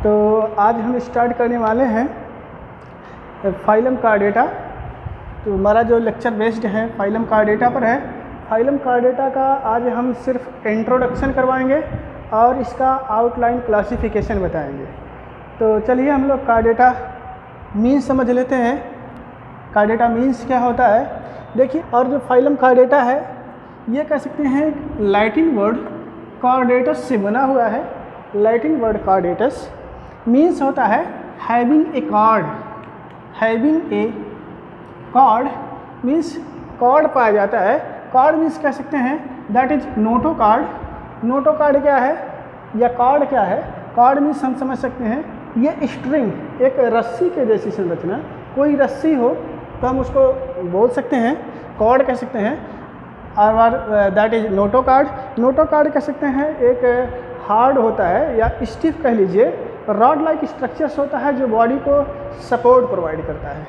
तो आज हम स्टार्ट करने वाले हैं फाइलम कार्डेटा। तो हमारा जो लेक्चर बेस्ड है फाइलम कार्डेटा पर है। फाइलम कार्डेटा का आज हम सिर्फ इंट्रोडक्शन करवाएंगे और इसका आउटलाइन क्लासिफिकेशन बताएंगे। तो चलिए हम लोग कार्डेटा मीन्स समझ लेते हैं। कार्डेटा मीन्स क्या होता है देखिए। और जो फाइलम कार्डेटा है ये कह सकते हैं लैटिन वर्ड कार्डेटस से बना हुआ है। लैटिन वर्ड कार्डेटस मीन्स होता है having a cord. Having a cord means cord पाया जाता है। कॉर्ड मीन्स कह सकते हैं that is notochord. Notochord क्या है या कॉर्ड क्या है? कॉर्ड मीन्स हम समझ सकते हैं ये स्ट्रिंग, एक रस्सी के जैसी संरचना। कोई रस्सी हो तो हम उसको बोल सकते हैं कॉर्ड कह सकते हैं। और that is notochord. Noto card कह सकते हैं एक हार्ड होता है या स्टिफ कह लीजिए, रॉड लाइक स्ट्रक्चर्स होता है जो बॉडी को सपोर्ट प्रोवाइड करता है।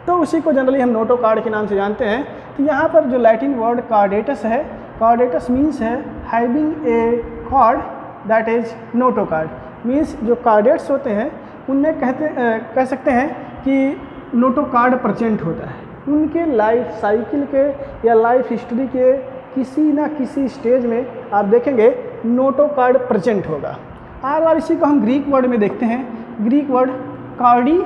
तो उसी को जनरली हम नोटो कार्ड के नाम से जानते हैं। तो यहाँ पर जो लैटिन वर्ड कार्डेटस है, कार्डेटस मीन्स है having a cord that is notochord. Means जो कार्डेट्स होते हैं उनमें कह सकते हैं कि नोटो कार्ड प्रेजेंट होता है। उनके लाइफ साइकिल के या लाइफ हिस्ट्री के किसी ना किसी स्टेज में आप देखेंगे नोटो कार्ड प्रेजेंट होगा। और इसी को हम ग्रीक वर्ड में देखते हैं। ग्रीक वर्ड कार्डी।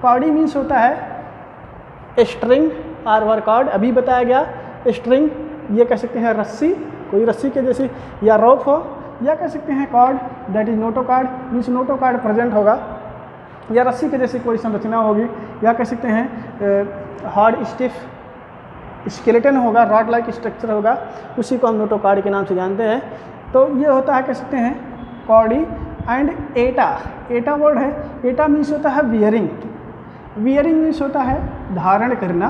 कार्डी मीन्स होता है स्ट्रिंग। आर कार्ड अभी बताया गया। स्ट्रिंग ये कह सकते हैं रस्सी, कोई रस्सी के जैसी, या रोप हो, या कह सकते हैं cord that is notochord means notochord present होगा, या रस्सी के जैसी कोई संरचना होगी, या कह सकते हैं हार्ड स्टिफ स्केलेटन होगा, रॉड लाइक स्ट्रक्चर होगा। उसी को हम नोटो कार्ड के नाम से जानते हैं। तो ये होता है कह सकते हैं कॉर्डी। एंड एटा, एटा वर्ड है। एटा मीन्स होता है वियरिंग। वियरिंग मीन्स होता है धारण करना।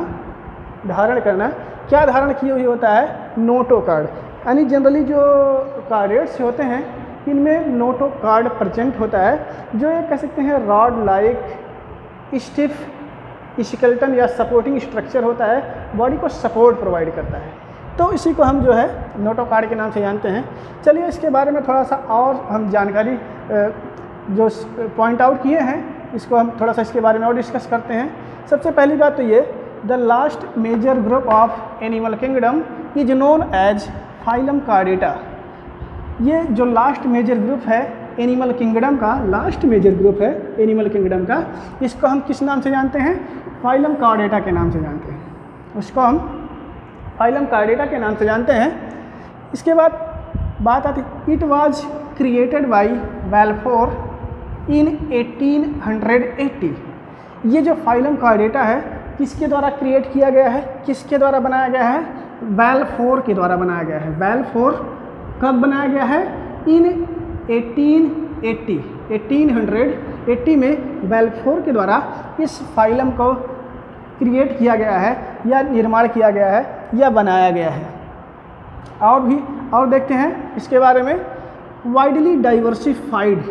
धारण करना, क्या धारण किए हुए होता है? Noto card. यानी जनरली जो कार्डेट्स होते हैं इनमें नोटो कार्ड प्रेजेंट होता है, जो ये कह सकते हैं रॉड लाइक स्टिफ स्केलेटन या सपोर्टिंग स्ट्रक्चर होता है, बॉडी को सपोर्ट प्रोवाइड करता है। तो इसी को हम जो है नोटो कार्ड के नाम से जानते हैं। चलिए इसके बारे में थोड़ा सा और हम जानकारी जो पॉइंट आउट किए हैं इसको हम थोड़ा सा इसके बारे में और डिस्कस करते हैं। सबसे पहली बात तो ये, the last major group of animal kingdom is known as phylum Chordata. ये जो लास्ट मेजर ग्रुप है एनिमल किंगडम का, लास्ट मेजर ग्रुप है एनिमल किंगडम का, इसको हम किस नाम से जानते हैं? फाइलम कार्डेटा के नाम से जानते हैं। उसको हम फाइलम कार्डेटा के नाम से जानते हैं। इसके बाद बात आती, it was created by Balfour in 1880। ये जो फाइलम कार्डेटा है किसके द्वारा क्रिएट किया गया है, किसके द्वारा बनाया गया है? बाल्फोर के द्वारा बनाया गया है। बाल्फोर कब बनाया गया है? इन 1880, 1880 में बाल्फोर के द्वारा इस फाइलम को क्रिएट किया गया है या निर्माण किया गया है या बनाया गया है। और देखते हैं इसके बारे में। वाइडली डाइवर्सिफाइड,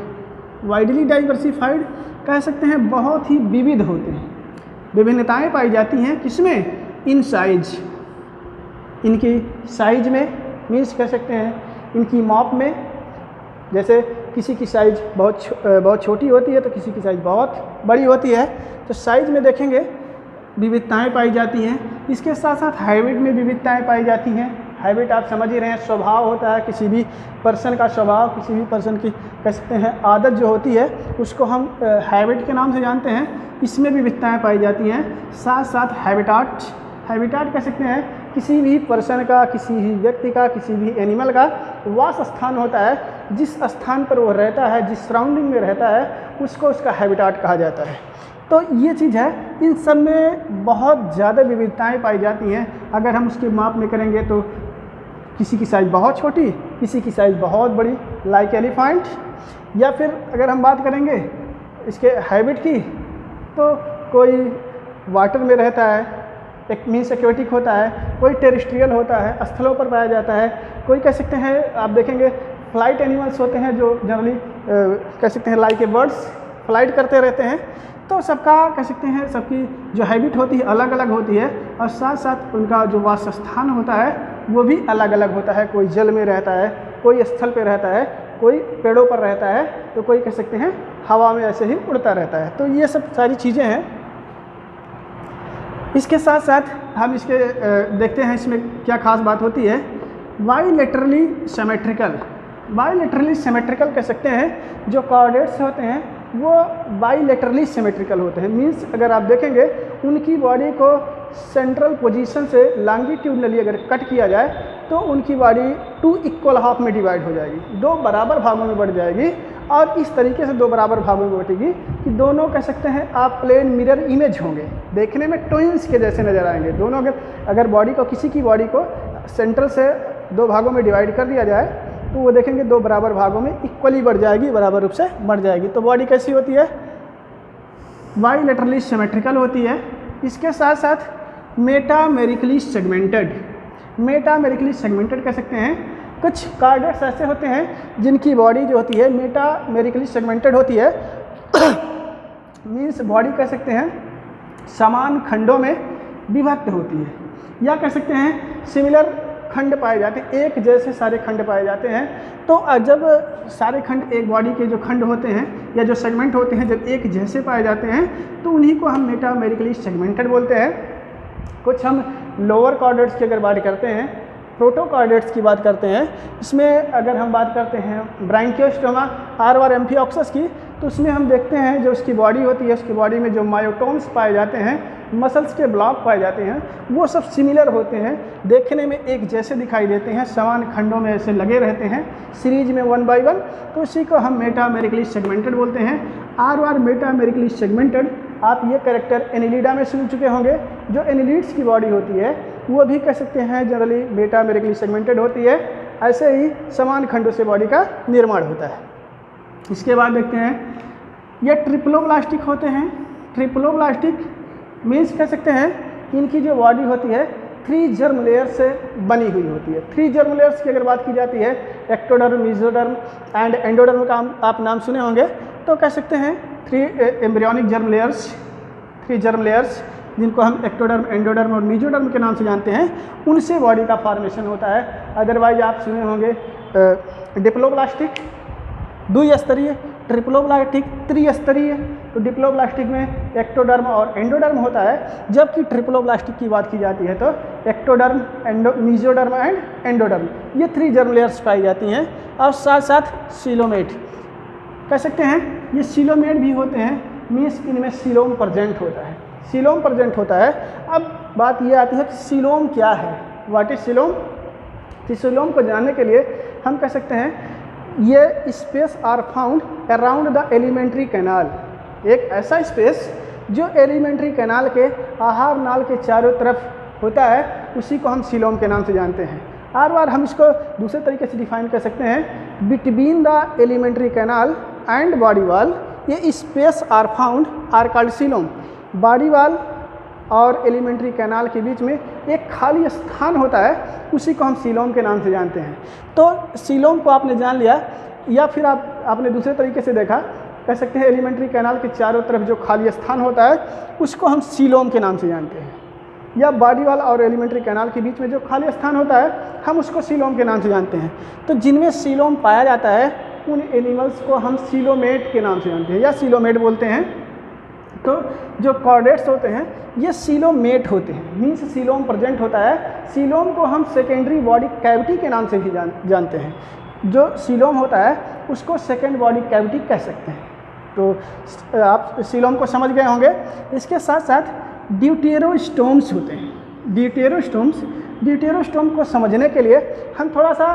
वाइडली डाइवर्सिफाइड कह सकते हैं बहुत ही विविध होते हैं, विभिन्नताएं पाई जाती हैं। किसमें? इन साइज, इनकी साइज में, मीन्स कह सकते हैं इनकी माप में। जैसे किसी की साइज बहुत छोटी होती है तो किसी की साइज बहुत बड़ी होती है। तो साइज में देखेंगे विविधताएं पाई जाती हैं। इसके साथ साथ हैबिट में विविधताएं पाई जाती हैं। हैबिट आप समझ ही रहे हैं, स्वभाव होता है किसी भी पर्सन का स्वभाव, किसी भी पर्सन की कह सकते हैं आदत जो होती है उसको हम हैबिट के नाम से जानते हैं। इसमें विविधताएं पाई जाती हैं। साथ साथ हैबिटाट, हैबिटाट कह सकते हैं किसी भी पर्सन का, किसी भी व्यक्ति का, किसी भी एनिमल का वास स्थान होता है। जिस स्थान पर वो रहता है, जिस सराउंडिंग में रहता है, उसको उसका हैबिटाट कहा जाता है। तो ये चीज़ है, इन सब में बहुत ज़्यादा विविधताएं पाई जाती हैं। अगर हम उसके माप में करेंगे तो किसी की साइज़ बहुत छोटी, किसी की साइज़ बहुत बड़ी, लाइक एलिफेंट। या फिर अगर हम बात करेंगे इसके हैबिट की, तो कोई वाटर में रहता है, एक मीन्स एक्वेटिक होता है, कोई टेरेस्ट्रियल होता है, स्थलों पर पाया जाता है। कोई कह सकते हैं आप देखेंगे फ्लाइट एनिमल्स होते हैं जो जनरली कह सकते हैं लाइक ए बर्ड्स फ्लाइट करते रहते हैं। तो सबका कह सकते हैं सबकी जो हैबिट होती है अलग अलग होती है, और साथ साथ उनका जो वास स्थान होता है वो भी अलग अलग होता है। कोई जल में रहता है, कोई स्थल पे रहता है, कोई पेड़ों पर रहता है तो कोई कह सकते हैं हवा में ऐसे ही उड़ता रहता है। तो ये सब सारी चीज़ें हैं। इसके साथ साथ हम इसके देखते हैं इसमें क्या खास बात होती है। बाईलेटरली सिमेट्रिकल, बाईलेटरली सिमेट्रिकल कह सकते हैं जो कोऑर्डिनेट्स होते हैं वो बाईलेटरली सिमेट्रिकल होते हैं। मीन्स अगर आप देखेंगे उनकी बॉडी को सेंट्रल पोजीशन से लॉन्गिट्यूडनली अगर कट किया जाए तो उनकी बॉडी 2 इक्वल हाफ में डिवाइड हो जाएगी, 2 बराबर भागों में बढ़ जाएगी। और इस तरीके से 2 बराबर भागों में बटेगी कि दोनों कह सकते हैं आप प्लेन मिरर इमेज होंगे, देखने में ट्विंस के जैसे नज़र आएंगे। दोनों अगर बॉडी को, किसी की बॉडी को सेंट्रल से 2 भागों में डिवाइड कर दिया जाए तो वो देखेंगे 2 बराबर भागों में इक्वली बढ़ जाएगी, बराबर रूप से बढ़ जाएगी। तो बॉडी कैसी होती है? बाईलेटरली सिमेट्रिकल होती है। इसके साथ साथ मेटामेरिकली सेगमेंटेड, मेटामेरिकली सेगमेंटेड कह सकते हैं। कुछ कोऑर्डिनेट्स ऐसे होते हैं जिनकी बॉडी जो होती है मेटामेरिकली सेगमेंटेड होती है। मीन्स बॉडी कह सकते हैं समान खंडों में विभक्त होती है, या कह सकते हैं सिमिलर खंड पाए जाते हैं, एक जैसे सारे खंड पाए जाते हैं। तो जब सारे खंड, एक बॉडी के जो खंड होते हैं या जो सेगमेंट होते हैं जब एक जैसे पाए जाते हैं तो उन्हीं को हम मेटामेरिकली सेगमेंटेड बोलते हैं। कुछ हम लोअर कोऑर्डिनेट्स की अगर बात करते हैं, प्रोटो कोऑर्डिनेट्स की बात करते हैं, इसमें अगर हम बात करते हैं ब्रांकियोस्टोमा आर एम्फिऑक्सस की, तो उसमें हम देखते हैं जो उसकी बॉडी होती है, उसकी बॉडी में जो मायोटोम्स पाए जाते हैं, मसल्स के ब्लॉक पाए जाते हैं, वो सब सिमिलर होते हैं, देखने में एक जैसे दिखाई देते हैं, समान खंडों में ऐसे लगे रहते हैं सीरीज में 1 बाय 1। तो इसी को हम मेटामेरिकली सेगमेंटेड बोलते हैं। आर मेटामेरिकली सेगमेंटेड आप ये कैरेक्टर एनिलिडा में सुन चुके होंगे। जो एनिलिड्स की बॉडी होती है वो भी कह सकते हैं जनरली मेटामेरिकली सेगमेंटेड होती है। ऐसे ही समान खंडों से बॉडी का निर्माण होता है। इसके बाद देखते हैं ये ट्रिप्लोब्लास्टिक होते हैं। ट्रिप्लोब्लास्टिक मीन्स कह सकते हैं इनकी जो बॉडी होती है 3 जर्म लेयर से बनी हुई होती है। 3 जर्म लेयर्स की अगर बात की जाती है, एक्टोडर्म, मेसोडर्म एंड एंडोडर्म का आप नाम सुने होंगे, तो कह सकते हैं 3 embryonic germ layers, 3 germ layers जिनको हम एक्टोडर्म, एंडोडर्म और मेसोडर्म के नाम से जानते हैं, उनसे बॉडी का फॉर्मेशन होता है। अदरवाइज आप सुने होंगे डिप्लोब्लास्टिक 2 स्तरीय, ट्रिप्लोब्लास्टिक 3 स्तरीय। तो डिप्लोब्लास्टिक में एक्टोडर्म और एंडोडर्म होता है, जबकि ट्रिप्लोब्लास्टिक की बात की जाती है तो एक्टोडर्म, मेसोडर्म एंड एंडोडर्म, ये 3 जर्म लेयर्स पाई जाती हैं। और साथ साथ सीलोमेट कह सकते हैं, ये सीलोमेट भी होते हैं। मीन्स इनमें सीलोम प्रेजेंट होता है, सीलोम प्रेजेंट होता है। अब बात ये आती है कि सीलोम क्या है, व्हाट इज सीलोम। तो सीलोम को जानने के लिए हम कह सकते हैं ये space are found around the alimentary canal, एक ऐसा स्पेस जो एलिमेंट्री कैनाल के आहार नाल के चारों तरफ होता है, उसी को हम सीलोम के नाम से जानते हैं। बार हम इसको दूसरे तरीके से डिफाइन कर सकते हैं, between the alimentary canal and body wall ये space are found are called coelom. Body wall और एलिमेंट्री कैनाल के बीच में एक खाली स्थान होता है, उसी को हम सीलोम के नाम से जानते हैं। तो सीलोम को आपने जान लिया, या फिर आपने दूसरे तरीके से देखा, कह सकते हैं एलिमेंट्री कैनाल के चारों तरफ जो खाली स्थान होता है उसको हम सीलोम के नाम से जानते हैं, या बॉडी वॉल और एलिमेंट्री कैनाल के बीच में जो खाली स्थान होता है हम उसको सीलोम के नाम से जानते हैं। तो जिनमें सीलोम पाया जाता है उन एनिमल्स को हम सीलोमेट के नाम से जानते हैं या सीलोमेट बोलते हैं। तो जो कॉर्डेट्स होते हैं ये सीलोमेट होते हैं, मीन्स सीलोम प्रेजेंट होता है। सीलोम को हम सेकेंडरी बॉडी कैविटी के नाम से भी जानते हैं। जो सीलोम होता है उसको सेकेंड बॉडी कैविटी कह सकते हैं। तो आप सीलोम को समझ गए होंगे। इसके साथ साथ ड्यूटेरोस्टोम्स होते हैं। ड्यूटेरोस्टोम को समझने के लिए हम थोड़ा सा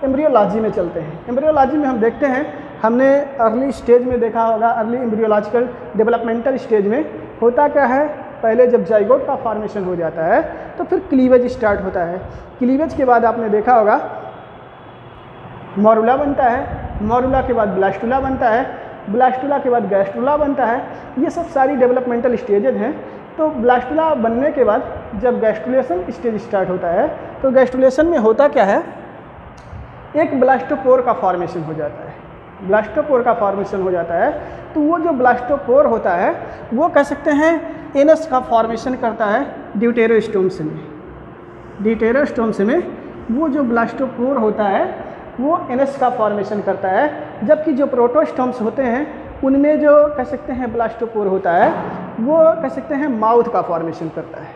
एम्ब्रियोलॉजी में चलते हैं। एम्ब्रियोलॉजी में हम देखते हैं, हमने अर्ली स्टेज में देखा होगा, अर्ली एम्ब्रियोलॉजिकल डेवलपमेंटल स्टेज में होता क्या है, पहले जब जाइगोट का फॉर्मेशन हो जाता है तो फिर क्लीवेज स्टार्ट होता है। क्लीवेज के बाद आपने देखा होगा मॉरुला बनता है, मॉरुला के बाद ब्लास्टुला बनता है, ब्लास्टुला के बाद गैस्ट्रुला बनता है। ये सब सारी डेवलपमेंटल स्टेजेज हैं। तो ब्लास्टुला बनने के बाद जब गैस्ट्रुलेशन स्टेज स्टार्ट होता है तो गैस्ट्रुलेशन में होता क्या है, एक ब्लास्टोपोर का फॉर्मेशन हो जाता है। ब्लास्टोपोर का फॉर्मेशन हो जाता है तो वो जो ब्लास्टोपोर होता है वो कह सकते हैं एनस का फॉर्मेशन करता है ड्यूटेरोस्टोम्स में। ड्यूटेरोस्टोम्स में वो जो ब्लास्टोपोर होता है वो NS का फॉर्मेशन करता है, जबकि जो प्रोटोस्टोम्स होते हैं उनमें जो कह सकते हैं ब्लास्टोपोर होता है वो कह सकते हैं माउथ का फॉर्मेशन करता है।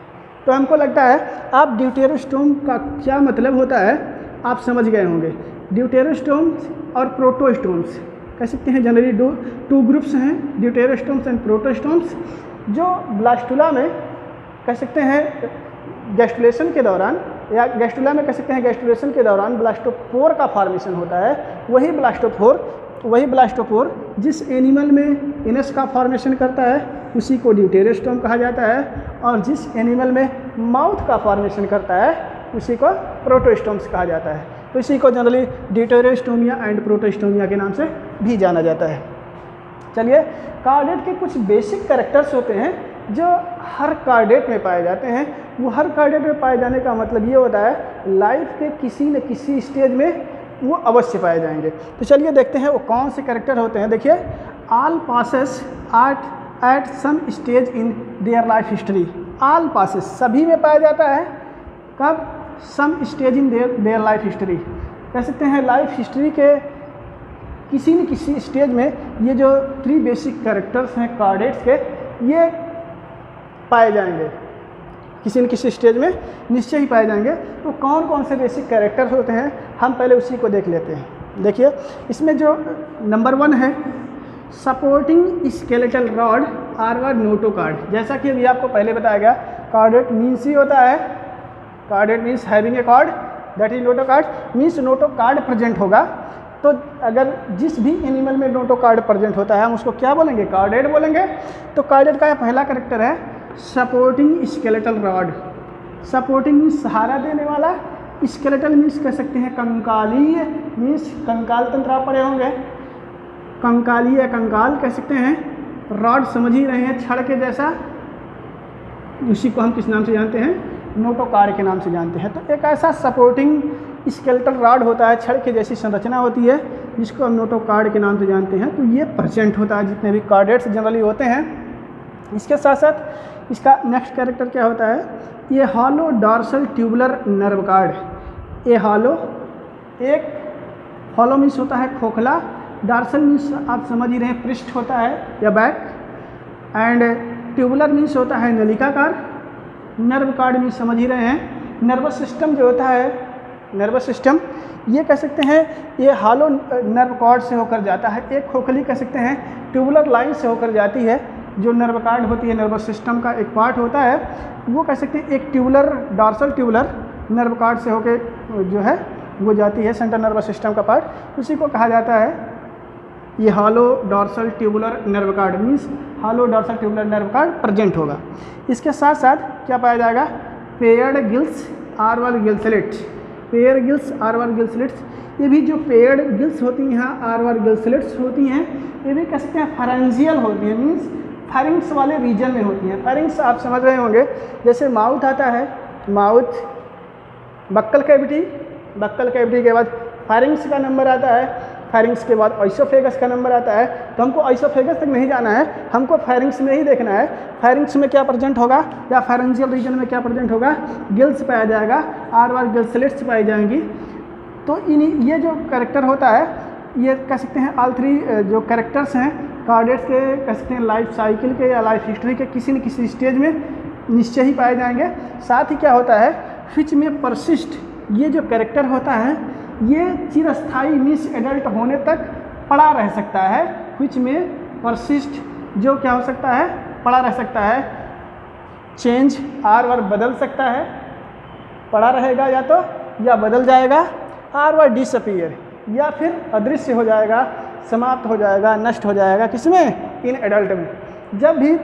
तो हमको लगता है आप ड्यूटेरोस्टोम का क्या मतलब होता है आप समझ गए होंगे। ड्यूटेरोस्टोम्स और प्रोटोस्टोम्स कह सकते हैं जनरली टू ग्रुप्स हैं, ड्यूटेरोस्टोम्स एंड प्रोटोस्टोम्स, जो ब्लास्टुला में कह सकते हैं गैस्ट्रुलेशन के दौरान या गैस्ट्रुला में कह सकते हैं गैस्ट्रुलेशन के दौरान ब्लास्टोपोर का फॉर्मेशन होता है। वही ब्लास्टोपोर जिस एनिमल में इनस का फॉर्मेशन करता है उसी को ड्यूटेरोस्टोम कहा जाता है, और जिस एनिमल में माउथ का फॉर्मेशन करता है उसी को प्रोटोस्टोम्स कहा जाता है। तो इसी को जनरली ड्यूटेरोस्टोमिया एंड प्रोटोस्टोमिया के नाम से भी जाना जाता है। चलिए, कार्डेट के कुछ बेसिक कैरेक्टर्स होते हैं जो हर कार्डेट में पाए जाते हैं। वो हर कार्डेट में पाए जाने का मतलब ये होता है लाइफ के किसी न किसी स्टेज में वो अवश्य पाए जाएंगे। तो चलिए देखते हैं वो कौन से कैरेक्टर होते हैं। देखिए, all possess at some stage in their life history. All possess सभी में पाया जाता है, कब? Some stage in their life history. कह सकते हैं लाइफ हिस्ट्री के किसी न किसी स्टेज में ये जो 3 बेसिक कैरेक्टर्स हैं कार्डेट्स के, ये पाए जाएंगे, किसी न किसी स्टेज में निश्चय ही पाए जाएंगे। तो कौन कौन से बेसिक कैरेक्टर्स होते हैं हम पहले उसी को देख लेते हैं। देखिए, इसमें जो नंबर 1 है supporting skeletal rod or notochord. जैसा कि अभी आपको पहले बताया गया, कार्डेट मीन्स ही होता है, chordate means having a chord, that is notochord means notochord present होगा। तो अगर जिस भी एनिमल में नोटोकार्ड प्रेजेंट होता है हम उसको क्या बोलेंगे? कार्डेट बोलेंगे। तो कार्डेट का पहला कैरेक्टर है supporting skeletal rod. Supporting means सहारा देने वाला, स्केलेटल मीन्स कह सकते हैं कंकालीय, मीन्स कंकाल तंत्र आप पढ़े होंगे, कंकालीय कंकाल कह सकते हैं। रॉड समझ ही रहे हैं, छड़ के जैसा, उसी को हम किस नाम से जानते हैं? नोटोकार्ड के नाम से जानते हैं। तो एक ऐसा सपोर्टिंग स्केलेटल रॉड होता है, छड़ के जैसी संरचना होती है, जिसको हम नोटोकार्ड के नाम से जानते हैं। तो ये प्रेजेंट होता है जितने भी कार्डेट्स जनरली होते हैं। इसके साथ साथ इसका नेक्स्ट कैरेक्टर क्या होता है? ये hollow dorsal tubular nerve card. ये हॉलो, एक हॉलो मीन्स होता है खोखला, डॉर्सल मीन्स आप समझ ही रहे हैं पृष्ठ होता है या बैक, एंड ट्यूबुलर मीन्स होता है नलिकाकार, नर्व कार्ड मीन्स समझ ही रहे हैं नर्वस सिस्टम जो होता है, नर्वस सिस्टम। ये कह सकते हैं ये हॉलो नर्व कॉर्ड से होकर जाता है, एक खोखली कह सकते हैं ट्यूबुलर लाइन से होकर जाती है, जो नर्व कार्ड होती है नर्वस सिस्टम का एक पार्ट होता है, वो कह सकते हैं एक tubular dorsal tubular nerve cord से होकर जो है वो जाती है, सेंट्रल नर्वस सिस्टम का पार्ट, उसी को कहा जाता है ये hollow dorsal tubular nerve cord means hollow dorsal tubular nerve cord present होगा। इसके साथ साथ क्या पाया जाएगा? Paired gills or gill slits. Pair gills or gill slits, ये भी जो पेयर्ड गिल्स होती हैं आरवल गिल्सलेट्स होती हैं, ये भी कह सकते हैं फैरेंजियल होती हैं, मीन्स फैरिंग्स वाले रीजन में होती हैं। फैरिंग्स आप समझ रहे होंगे, जैसे माउथ आता है, mouth, buccal cavity, buccal cavity के बाद फैरिंग्स का नंबर आता है, फैरिंग्स के बाद आइसोफेगस का नंबर आता है। तो हमको आइसोफेगस तक नहीं जाना है, हमको फैरिंग्स में ही देखना है, फैरिंग्स में क्या प्रेजेंट होगा या फैरेंजियल रीजन में क्या प्रेजेंट होगा? गिल्स पाया जाएगा, आरवार गिल्सलेट्स पाई जाएंगी। तो ये जो कैरेक्टर होता है, ये कह सकते हैं ऑल 3 जो कैरेक्टर्स हैं कार्डेट्स के, कह सकते हैं लाइफ साइकिल के या लाइफ हिस्ट्री के किसी न किसी स्टेज में निश्चय ही पाए जाएंगे। साथ ही क्या होता है, व्हिच में परसिस्ट, ये जो कैरेक्टर होता है ये चिरस्थायी मीन्स एडल्ट होने तक पड़ा रह सकता है। व्हिच में परसिस्ट, जो क्या हो सकता है? पड़ा रह सकता है। चेंज, आर वर्ड बदल सकता है, पड़ा रहेगा या तो, या बदल जाएगा। आर वर्ड डिसअपीयर, या फिर अदृश्य हो जाएगा, समाप्त हो जाएगा, नष्ट हो जाएगा। किसमें? इन एडल्ट में। जब भी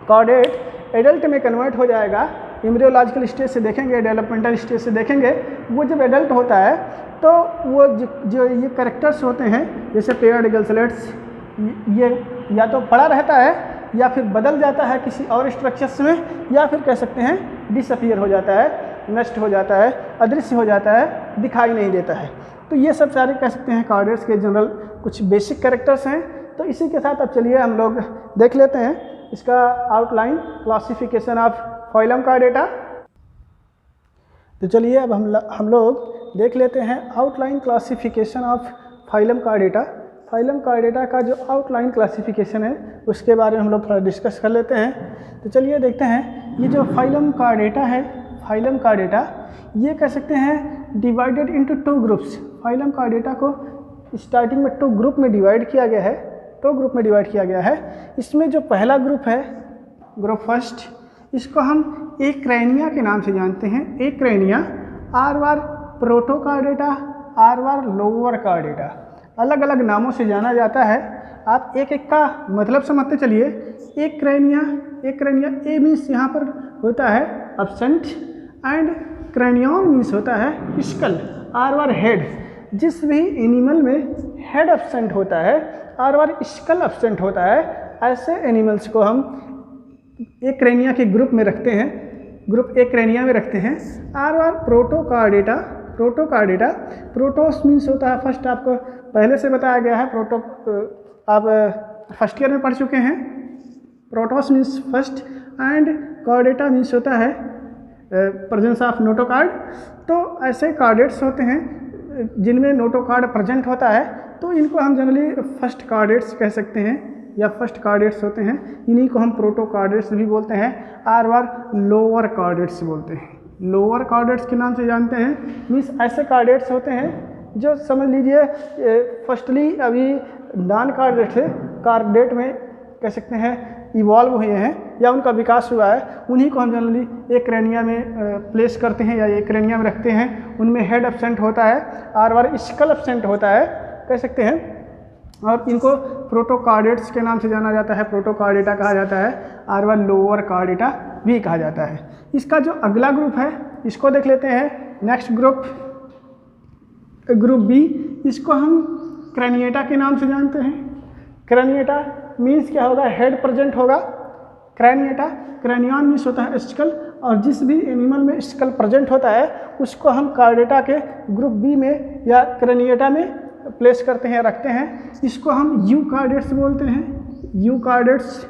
कार्डेट एडल्ट में कन्वर्ट हो जाएगा, एम्ब्रियोलॉजिकल स्टेज से देखेंगे, डेवलपमेंटल स्टेज से देखेंगे, वो जब एडल्ट होता है तो वो जो ये कैरेक्टर्स होते हैं जैसे पेयर्ड गिल्सलेट्स, ये या तो पड़ा रहता है या फिर बदल जाता है किसी और स्ट्रक्चर्स में, या फिर कह सकते हैं डिसअपीयर हो जाता है, नष्ट हो जाता है, अदृश्य हो जाता है, दिखाई नहीं देता है। तो ये सब सारे कह सकते हैं कार्डेट्स के जनरल कुछ बेसिक कैरेक्टर्स हैं। तो इसी के साथ अब चलिए हम लोग देख लेते हैं इसका outline, classification of phylum chordata. तो चलिए अब हम लोग देख लेते हैं outline classification of phylum chordata. Phylum chordata का जो आउटलाइन क्लासिफिकेशन है उसके बारे में हम लोग थोड़ा डिस्कस कर लेते हैं। तो चलिए देखते हैं, ये जो फाइलम कार्डेटा है, फाइलम कार्डेटा ये कह सकते हैं divided into 2 groups. Phylum chordata को स्टार्टिंग में 2 ग्रुप में डिवाइड किया गया है, 2 ग्रुप में डिवाइड किया गया है। इसमें जो पहला ग्रुप है, ग्रुप फर्स्ट, इसको हम एक्रेनिया के नाम से जानते हैं। एक्रेनिया, आर प्रोटोकार्डेटा, आर लोअर कार्डेटा, अलग अलग नामों से जाना जाता है। आप एक एक का मतलब समझते चलिए। एक्रेनिया, एक्रेनिया ए मीन्स यहाँ पर होता है एब्सेंट एंड क्रेनियन मीन्स होता है स्कल। आर हेड, जिस भी एनिमल में हेड एब्सेंट होता है, आर स्कल एब्सेंट होता है, ऐसे एनिमल्स को हम एक्रेनिया के ग्रुप में रखते हैं, ग्रुप एक्रेनिया में रखते हैं। आर प्रोटोकार्डेटा, प्रोटोकार्डेटा, प्रोटोस मीन्स होता है, फर्स्ट आपको पहले से बताया गया है, प्रोटो आप फर्स्ट ईयर में पढ़ चुके हैं। Protos means first and chordata means होता है प्रेजेंस ऑफ नोटोकार्ड। तो ऐसे कार्डेट्स होते हैं जिनमें नोटोकार्ड प्रेजेंट होता है, तो इनको हम जनरली फर्स्ट कार्डेट्स कह सकते हैं या फर्स्ट कार्डेट्स होते हैं। इन्हीं को हम प्रोटोकार्डेट्स भी बोलते हैं। आर लोअर कार्डेट्स बोलते हैं, लोअर कार्डेट्स के नाम से जानते हैं। मीन्स ऐसे कार्डेट्स होते हैं जो समझ लीजिए फर्स्टली अभी नॉन कार्डेट थे, कार्डेट में कह सकते हैं इवॉल्व हुए हैं या उनका विकास हुआ है, उन्हीं को हम जनरली एक्रेनिया में प्लेस करते हैं या एक्रेनिया में रखते हैं। उनमें हेड एब्सेंट होता है, आर स्कल एब्सेंट होता है कह सकते हैं, और इनको प्रोटोकार्डेट्स के नाम से जाना जाता है। प्रोटोकार्डेटा कहा जाता है, आर लोअर कार्डेटा भी कहा जाता है। इसका जो अगला ग्रुप है इसको देख लेते हैं। नेक्स्ट ग्रुप, ग्रुप बी, इसको हम क्रेनिएटा के नाम से जानते हैं। क्रेनिएटा मीन्स क्या होगा, हेड प्रेजेंट होगा। क्रेनिएटा, क्रेनियन मीन्स होता है स्कल, और जिस भी एनिमल में स्कल प्रेजेंट होता है उसको हम कार्डेटा के ग्रुप बी में या क्रेनिएटा में प्लेस करते हैं, रखते हैं। इसको हम यू कार्डेट्स बोलते हैं, यू कार्डेट्स।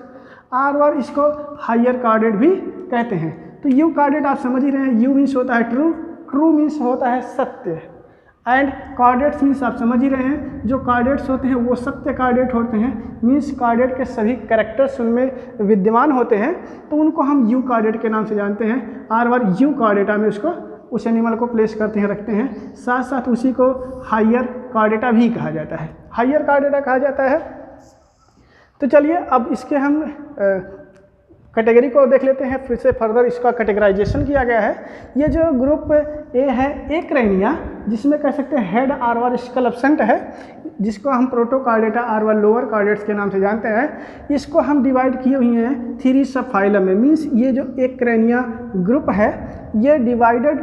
आर इसको हायर कार्डेट भी कहते हैं। तो यू कार्डेट आप समझ ही रहे हैं, यू मीन्स होता है ट्रू, ट्रू मीन्स होता है सत्य, एंड कार्डेट्स मीन्स आप समझ ही रहे हैं, जो कार्डेट्स होते हैं वो सत्य कार्डेट होते हैं। मीन्स कार्डेट के सभी कैरेक्टर्स उनमें विद्यमान होते हैं, तो उनको हम यू कार्डेट के नाम से जानते हैं। आर यू कार्डेटा में उसको, उस एनिमल को प्लेस करते हैं, रखते हैं। साथ साथ उसी को हायर कार्डेटा भी कहा जाता है, हायर कार्डेटा कहा जाता है। तो चलिए अब इसके हम कैटेगरी को देख लेते हैं, फिर से फर्दर इसका कैटेगराइजेशन किया गया है। ये जो ग्रुप ए है एक्रेनिया, जिसमें कह सकते हैं हेड आर स्कल एब्सेंट है, जिसको हम प्रोटोकार्डेटा आर लोअर कार्डेट्स के नाम से जानते हैं। इसको हम डिवाइड किए हुए हैं 3 सब फाइलम में। मीन्स ये जो एक्रेनिया ग्रुप है ये डिवाइडेड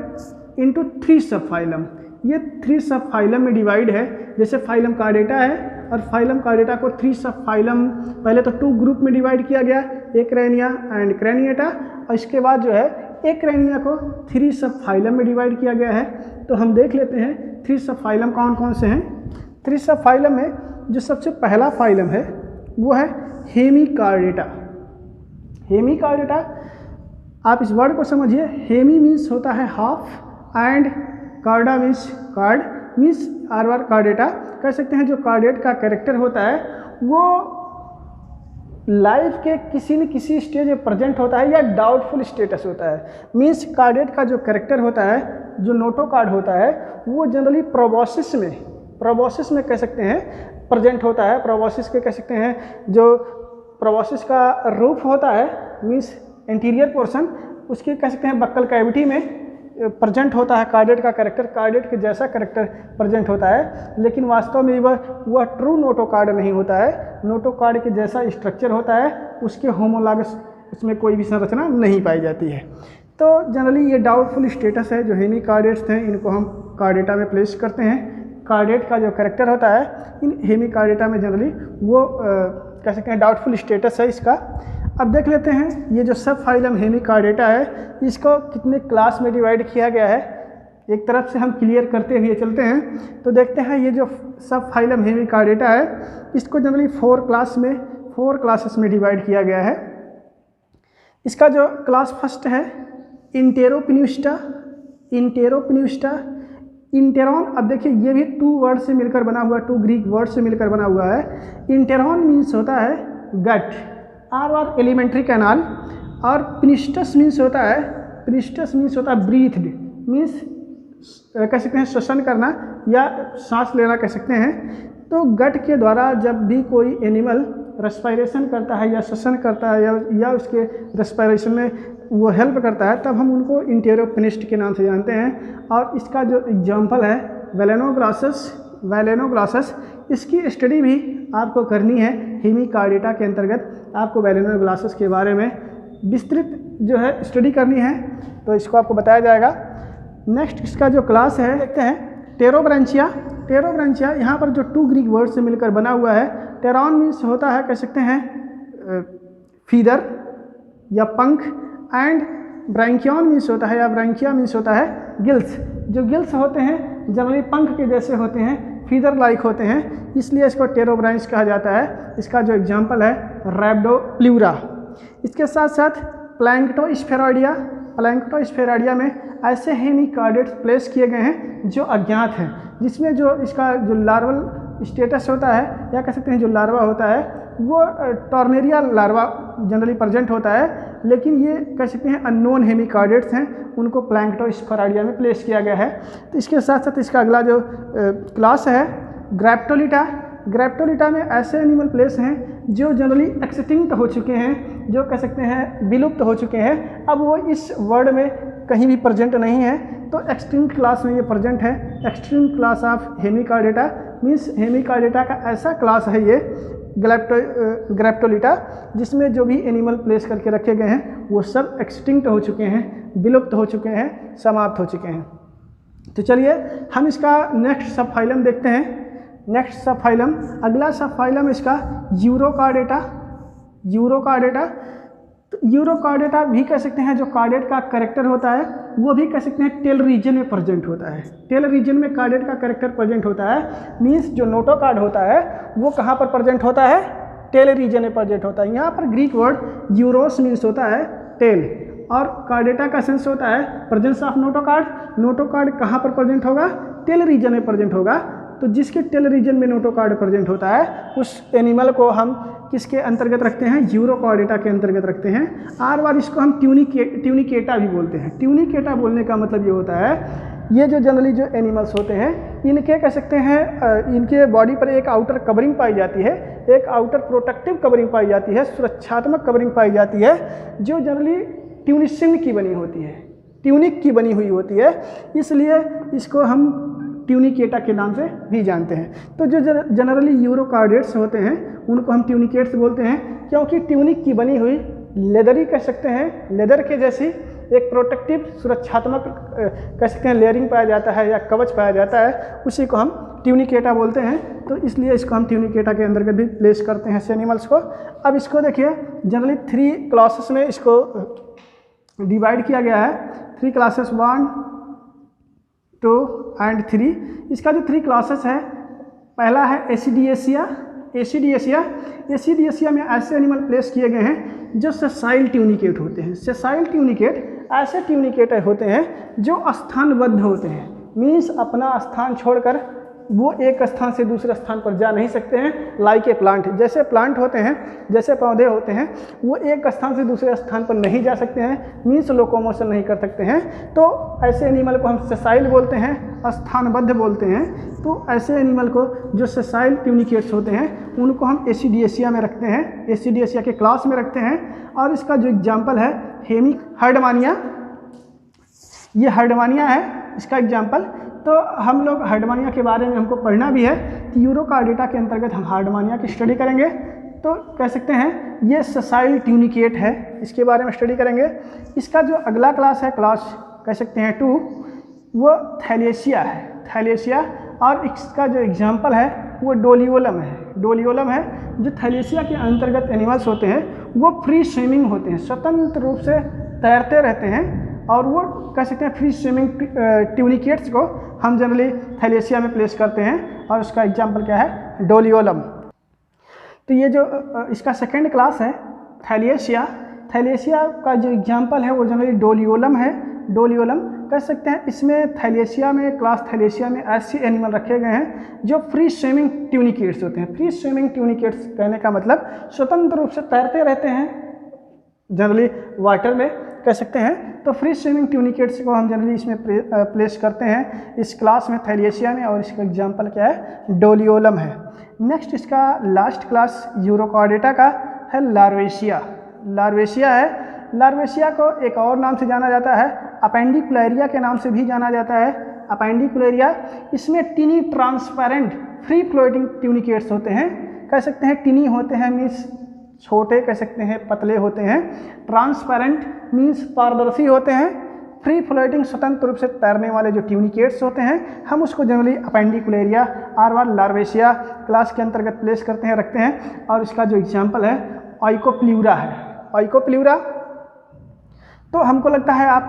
इनटू 3 सब फाइलम। ये 3 सब फाइलम में डिवाइड है। जैसे फाइलम कार्डेटा है, और फाइलम कार्डेटा को 3 सब फाइलम, पहले तो 2 ग्रुप में डिवाइड किया गया, एक्रेनिया एंड क्रेनिएटा, और इसके बाद जो है एक्रेनिया को 3 सब फाइलम में डिवाइड किया गया है। तो हम देख लेते हैं 3 सब फाइलम कौन कौन से हैं। 3 सब फाइलम में जो सबसे पहला फाइलम है वो है हेमिकार्डेटा। हेमिकार्डेटा, आप इस वर्ड को समझिए। हेमी मीन्स होता है half, and chorda means cord, means or Chordata. कह सकते हैं जो कार्डेट का कैरेक्टर होता है वो लाइफ के किसी न किसी स्टेज में प्रेजेंट होता है या डाउटफुल स्टेटस होता है। मीन्स कार्डेट का जो कैरेक्टर होता है, जो नोटोकार्ड होता है, वो जनरली प्रोबोसिस में कह सकते हैं प्रेजेंट होता है। प्रोबोसिस के कह सकते हैं, जो प्रोबोसिस का रूफ होता है, मीन्स इंटीरियर पोर्शन, उसकी कह सकते हैं बक्कल कैविटी में प्रेजेंट होता है कार्डेट का कैरेक्टर। कार्डेट के जैसा कैरेक्टर प्रेजेंट होता है, लेकिन वास्तव में वह ट्रू नोटोकार्ड नहीं होता है। नोटोकार्ड के जैसा स्ट्रक्चर होता है, उसके होमोलॉगस उसमें कोई भी संरचना नहीं पाई जाती है। तो जनरली ये डाउटफुल स्टेटस है। जो हेमिकार्डेट्स हैं इनको हम कार्डेटा में प्लेस करते हैं। कार्डेट का जो कैरेक्टर होता है इन हेमिकार्डेटा में जनरली वो कह सकते हैं डाउटफुल स्टेटस है इसका। अब देख लेते हैं ये जो सब फाइलम हेमिकार्डेटा है इसको कितने क्लास में डिवाइड किया गया है। एक तरफ से हम क्लियर करते हुए चलते हैं तो देखते हैं ये जो सब फाइलम हेमिकार्डेटा है इसको जनरली 4 क्लासेस में डिवाइड किया गया है। इसका जो क्लास फर्स्ट है इंटेरोपिन्यूस्टा। इंटेरॉन, अब देखिए ये भी 2 वर्ड से मिलकर बना हुआ, 2 ग्रीक वर्ड से मिलकर बना हुआ है। इंटेरॉन मीन्स होता है गट, आर एलिमेंट्री कैनाल, और पिनिस्टस मीन्स होता है ब्रीथड, मीन्स कह सकते हैं श्वसन करना या सांस लेना कह सकते हैं। तो गट के द्वारा जब भी कोई एनिमल रेस्पिरेशन करता है या श्वसन करता है या उसके रेस्पिरेशन में वो हेल्प करता है, तब हम उनको इंटेरोपेनिस्ट के नाम से जानते हैं। और इसका जो एग्जाम्पल है वेलेनोग्लॉसस, इसकी स्टडी भी आपको करनी है हेमिकार्डेटा के अंतर्गत। आपको वेलेनोग्लॉसस के बारे में विस्तृत जो है स्टडी करनी है, तो इसको आपको बताया जाएगा। नेक्स्ट इसका जो क्लास है देखते हैं टेरोब्रांचिया। यहाँ पर जो 2 ग्रीक वर्ड से मिलकर बना हुआ है। टेरॉन मीन्स होता है कह सकते हैं फीदर या पंख, एंड ब्रैंकियन मीन्स होता है या ब्रैंकिया मीन्स होता है गिल्स। जो गिल्स होते हैं जनरली पंख के जैसे होते हैं, फीदर लाइक होते हैं, इसलिए इसको टेरोब्रांच कहा जाता है। इसका जो एग्जाम्पल है रैप्डोप्ल्यूरा। इसके साथ साथ प्लैंक्टोस्फेराइडिया में ऐसे हेमिकार्डेट्स प्लेस किए गए हैं जो अज्ञात हैं, जिसमें जो इसका जो लार्वल स्टेटस होता है या कह सकते हैं जो लार्वा होता है वो टॉर्नेरिया लार्वा जनरली प्रेजेंट होता है, लेकिन ये कह सकते हैं अननोन हेमिकार्डेट्स हैं, उनको प्लैंक्टोस्फेराइडिया में प्लेस किया गया है। तो इसके साथ साथ इसका अगला जो क्लास है ग्रैप्टोलिटा में ऐसे एनिमल प्लेस हैं जो जनरली एक्सटिंक्ट हो चुके हैं, जो कह सकते हैं विलुप्त हो चुके हैं, अब वो इस वर्ल्ड में कहीं भी प्रेजेंट नहीं है, तो एक्सटिंक्ट क्लास में ये प्रेजेंट है। Extinct class of Hemichordata means Hemichordata का ऐसा क्लास है ये ग्रैप्टोलिटा, जिसमें जो भी एनिमल प्लेस करके रखे गए हैं वो सब एक्सटिंक्ट हो चुके हैं, विलुप्त हो चुके हैं, समाप्त हो चुके हैं। तो चलिए हम इसका नेक्स्ट सब फाइलम देखते हैं। नेक्स्ट सब फाइलम, अगला सब फाइलम इसका यूरोकार्डेटा। तो यूरोकार्डेटा भी कह सकते हैं जो कार्डेट का कैरेक्टर होता है वो भी कह सकते हैं टेल रीजन में प्रेजेंट होता है। टेल रीजन में कार्डेट का कैरेक्टर प्रेजेंट होता है, मीन्स जो नोटोकार्ड होता है वो कहाँ पर प्रेजेंट होता है, टेल रीजन में प्रेजेंट होता है। यहाँ पर ग्रीक वर्ड यूरोस मीन्स होता है टेल, और कार्डेटा का सेंस होता है प्रेजेंस ऑफ नोटोकार्ड। नोटोकार्ड कहाँ पर प्रेजेंट होगा, टेल रीजन में प्रेजेंट होगा। तो जिसके टेल रीजन में नोटोकार्ड प्रेजेंट होता है उस एनिमल को हम किसके अंतर्गत रखते हैं, यूरोकार्डेटा के अंतर्गत रखते हैं। आर इसको हम ट्यूनिकेटा भी बोलते हैं। ट्यूनिकेटा बोलने का मतलब ये होता है, ये जो जनरली जो एनिमल्स होते हैं इनके कह सकते हैं इनके बॉडी पर एक आउटर कवरिंग पाई जाती है, एक आउटर प्रोटेक्टिव कवरिंग पाई जाती है, सुरक्षात्मक कवरिंग पाई जाती है, जो जनरली ट्यूनिसिन की बनी होती है, ट्यूनिक की बनी हुई होती है, इसलिए इसको हम ट्यूनिकेटा के नाम से भी जानते हैं। तो जो जनरली यूरोकार्डेट्स होते हैं उनको हम ट्यूनिकेट्स बोलते हैं, क्योंकि ट्यूनिक की बनी हुई लेदरी कह सकते हैं, लेदर के जैसी एक प्रोटेक्टिव सुरक्षात्मक कह सकते हैं लेयरिंग पाया जाता है या कवच पाया जाता है, उसी को हम ट्यूनिकेटा बोलते हैं। तो इसलिए इसको हम ट्यूनिकेटा के अंतर्गत भी प्लेस करते हैं इस एनिमल्स को। अब इसको देखिए जनरली 3 क्लासेस में इसको डिवाइड किया गया है। 3 क्लासेस 1, 2 एंड 3। इसका जो 3 क्लासेस है, पहला है एसिडिएसिया। एसिडिएसिया में ऐसे एनिमल प्लेस किए गए हैं जो सेसाइल ट्यूनिकेट होते हैं। सेसाइल ट्यूनिकेट ऐसे ट्यूनिकेट होते हैं जो स्थानबद्ध होते हैं, मीन्स अपना स्थान छोड़कर वो एक स्थान से दूसरे स्थान पर जा नहीं सकते हैं। लाइक ए प्लांट, जैसे प्लांट होते हैं, जैसे पौधे होते हैं, वो एक स्थान से दूसरे स्थान पर नहीं जा सकते हैं, मीन्स लोकोमोशन नहीं कर सकते हैं। तो ऐसे एनिमल को हम सेसाइल बोलते हैं, स्थानबद्ध बोलते हैं। तो ऐसे एनिमल को जो सेसाइल ट्यूनिकेट्स होते हैं उनको हम एसिडिएसिया में रखते हैं, एसिडिएसिया के क्लास में रखते हैं। और इसका जो एग्जाम्पल है हर्डमानिया, ये हर्डमानिया है इसका एग्जाम्पल। तो हम लोग हार्डमानिया के बारे में हमको पढ़ना भी है, यूरोकार्डेटा के अंतर्गत हम हार्डमानिया की स्टडी करेंगे। तो कह सकते हैं ये सेसाइल ट्यूनिकेट है, इसके बारे में स्टडी करेंगे। इसका जो अगला क्लास है, क्लास कह सकते हैं 2, वो थैलेसिया है, थैलेसिया। और इसका जो एग्जाम्पल है वो डोलियोलम है। जो थैलेसिया के अंतर्गत एनिमल्स होते हैं वो फ्री स्विमिंग होते हैं, स्वतंत्र रूप से तैरते रहते हैं, और वो कह सकते हैं फ्री स्विमिंग ट्यूनिकेट्स को हम जनरली थैलेसिया में प्लेस करते हैं। और उसका एग्जाम्पल क्या है, डोलियोलम। तो ये जो इसका सेकेंड क्लास है थैलेसिया, थैलेसिया का जो एग्जाम्पल है वो जनरली डोलियोलम है। डोलियोलम कह सकते हैं इसमें थैलेसिया में, क्लास थैलेसिया में ऐसे एनिमल रखे गए हैं जो फ्री स्विमिंग ट्यूनिकेट्स होते हैं। फ्री स्विमिंग ट्यूनिकेट्स कहने का मतलब स्वतंत्र रूप से तैरते रहते हैं जनरली वाटर में, कह सकते हैं। तो फ्री स्विमिंग ट्यूनिकेट्स को हम जनरली इसमें प्लेस करते हैं इस क्लास में थैलेसिया में, और इसका एग्जाम्पल क्या है, डोलियोलम है। नेक्स्ट इसका लास्ट क्लास यूरोकॉर्डेटा का है लार्वेशिया। लार्वेशिया है, लार्वेशिया को एक और नाम से जाना जाता है, अपेंडिकुलेरिया के नाम से भी जाना जाता है। अपेंडिकुलेरिया, इसमें टिनी ट्रांसपेरेंट फ्री फ्लोटिंग ट्यूनिकेट्स होते हैं, कह सकते हैं टिनी होते हैं मीन्स छोटे, कह सकते हैं पतले होते हैं। ट्रांसपेरेंट मीन्स पारदर्शी होते हैं। फ्री फ्लोटिंग स्वतंत्र रूप से तैरने वाले जो ट्यूनिकेट्स होते हैं, हम उसको जनरली अपेंडिकुलेरिया आर लार्वेशिया क्लास के अंतर्गत प्लेस करते हैं, रखते हैं। और इसका जो एग्जाम्पल है ऑइकोप्ल्यूरा है। ऑइकोप्ल्यूरा, तो हमको लगता है आप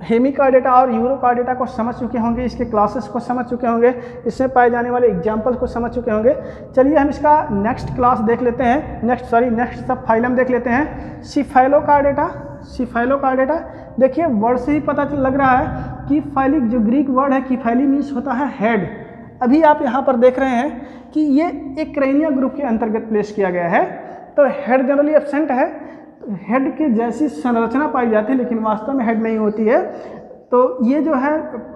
हेमिकॉर्डेटा और यूरोकॉर्डेटा को समझ चुके होंगे, इसके क्लासेस को समझ चुके होंगे, इसमें पाए जाने वाले एग्जाम्पल्स को समझ चुके होंगे। चलिए हम इसका नेक्स्ट क्लास देख लेते हैं, नेक्स्ट सब फाइलम देख लेते हैं, सिफेलोकॉर्डेटा। सिफेलोकॉर्डेटा, देखिए वर्ड से ही पता लग रहा है कि फाइलिक, जो ग्रीक वर्ड है किफैली मीन्स होता है हेड। अभी आप यहाँ पर देख रहे हैं कि ये एक क्रेनिया ग्रुप के अंतर्गत प्लेस किया गया है। तो हेड जनरली एब्सेंट है, हेड के जैसी संरचना पाई जाती है लेकिन वास्तव में हेड नहीं होती है। तो ये जो है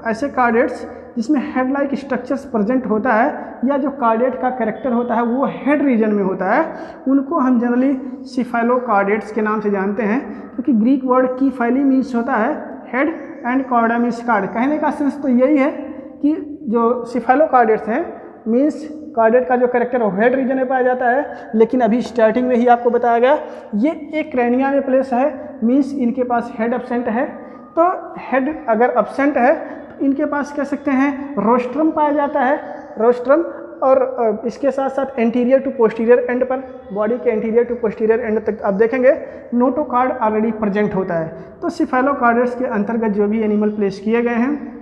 ऐसे कार्डेट्स जिसमें हेड लाइक स्ट्रक्चर्स प्रेजेंट होता है, या जो कार्डेट का कैरेक्टर होता है वो हेड रीजन में होता है, उनको हम जनरली सिफेलोकॉर्डेट्स के नाम से जानते हैं। क्योंकि ग्रीक वर्ड कीफैली मीन्स होता है head and chorda means card. कहने का सेंस तो यही है कि जो सिफेलोकॉर्डेट्स हैं मीन्स कार्डेट का जो कैरेक्टर है हेड रीजन में पाया जाता है। लेकिन अभी स्टार्टिंग में ही आपको बताया गया ये एक क्रेनिया में प्लेस है, मीन्स इनके पास हेड एब्सेंट है। तो हेड अगर एब्सेंट है तो इनके पास कह सकते हैं रोस्ट्रम पाया जाता है, रोस्ट्रम। और इसके साथ साथ एंटीरियर टू पोस्टीरियर एंड पर, बॉडी के एंटीरियर टू पोस्टीरियर एंड तक आप देखेंगे नोटोकार्ड ऑलरेडी प्रेजेंट होता है। तो सिफेलोकॉर्डेट्स के अंतर्गत जो भी एनिमल प्लेस किए गए हैं,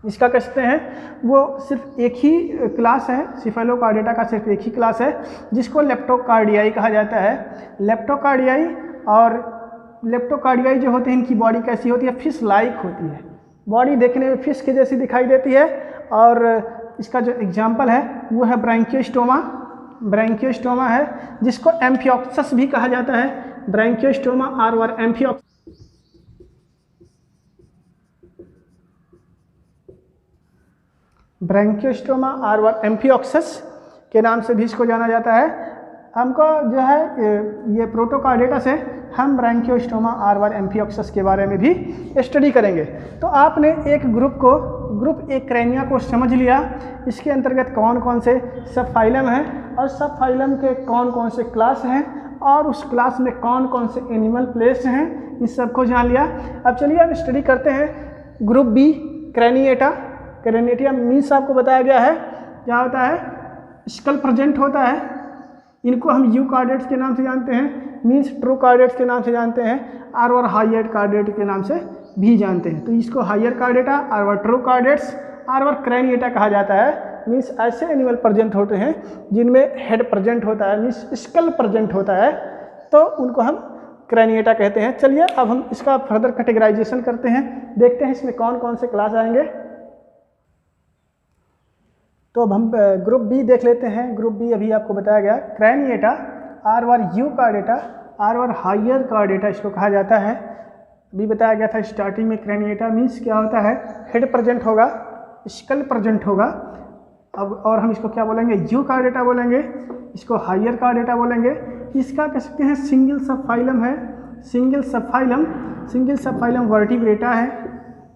इसका कह सकते हैं वो सिर्फ एक ही क्लास है, सिफेलोकॉर्डेटा का सिर्फ एक ही क्लास है जिसको लेप्टोकार्डियाई कहा जाता है। लेप्टोकार्डियाई, और लेप्टोकार्डियाई जो होते हैं इनकी बॉडी कैसी होती है, फिश लाइक होती है, बॉडी देखने में फिश के जैसी दिखाई देती है। और इसका जो एग्जाम्पल है वो है ब्रैंकियोस्टोमा। ब्रैंकियोस्टोमा है जिसको एम्फियोक्सस भी कहा जाता है। Branchiostoma or Amphioxus, Branchiostoma or Amphioxus के नाम से भी इसको जाना जाता है। हमको जो है ये प्रोटोकार्डेटा से हम ब्रैंकियोस्टोमा आर एम्फियोक्सस के बारे में भी स्टडी करेंगे। तो आपने एक ग्रुप एक क्रेनिया को समझ लिया, इसके अंतर्गत कौन कौन से सब फाइलम हैं और सब फाइलम के कौन कौन से क्लास हैं और उस क्लास में कौन कौन से एनिमल प्लेस हैं, इस सब को जान लिया। अब चलिए हम स्टडी करते हैं group B, Craniata. Craniata means आपको बताया गया है क्या होता है, स्कल प्रेजेंट होता है। इनको हम यू कार्डेट्स के नाम से जानते हैं, मीन्स ट्रू कार्डेट्स के नाम से जानते हैं, और हायर कार्डेट के नाम से भी जानते हैं। तो इसको हायर कार्डेटा, और ट्रू कार्डेट्स, और क्रेनिएटा कहा जाता है। मीन्स ऐसे एनिमल प्रेजेंट होते हैं जिनमें हेड प्रेजेंट होता है, मीन्स स्कल प्रेजेंट होता है, तो उनको हम क्रेनिएटा कहते हैं। चलिए अब हम इसका फर्दर कैटेगराइजेशन करते हैं, देखते हैं इसमें कौन कौन से क्लास आएंगे। तो अब हम ग्रुप बी देख लेते हैं। ग्रुप बी अभी आपको बताया गया, Craniata, or Euchordata, or higher Chordata इसको कहा जाता है। अभी बताया गया था स्टार्टिंग में क्रेनिएटा मीन्स क्या होता है, हेड प्रेजेंट होगा, स्कल प्रेजेंट होगा। अब और हम इसको क्या बोलेंगे, यू कार्डेटा बोलेंगे, इसको हायर कार्डेटा बोलेंगे। इसका कह सकते हैं सिंगल सब फाइलम है, सिंगल सब फाइलम वर्टिब्रेटा है।